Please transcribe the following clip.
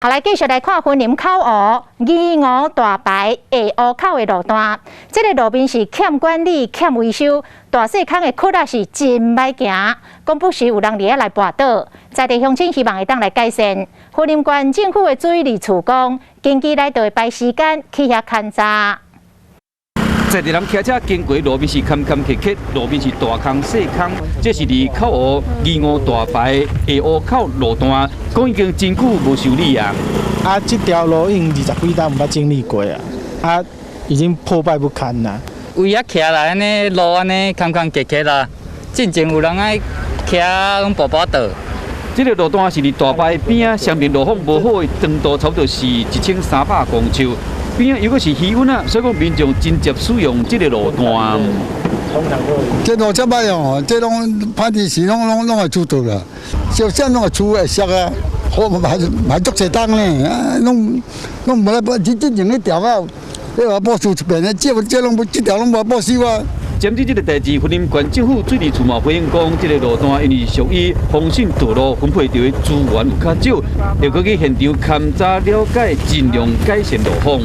后来继续来看云林口湖二五大排下湖口的路段，这个路面是欠管理、欠维修，大细坑的窟仔是真歹行，讲不时有人伫遐来跋倒，在地乡亲希望会当来改善。云林县政府的水利处讲，经济来就会排时间去遐勘查。 在地人骑车经过路面是坎坎坷坷，路面是大坑细坑，这是离口湖二五大排下湖口路段，讲已经真久无修理啊。这条路已经20几年毋捌整理过啊，已经破败不堪啦。为遐骑来安尼路安尼坎坎坷坷啦，进前有人爱骑用步步倒。 这个路段是离大排边啊，上面路况无好的长度差不多是1300公尺。 边啊，如果是气温啊，所以讲民众真接使用这个路段。这路这歹用哦，这拢歹地时拢会出倒啦，小线拢会出会摔啊，好买足侪档呢，啊，拢无来这前一条啊，你话补修一遍呢，这拢这条拢无补修啊。 针对这个代志，云林县政府水利处嘛回应讲，这个路段因为属于风信道路，分配到的资源有较少，要搁去现场勘查了解，尽量改善路况。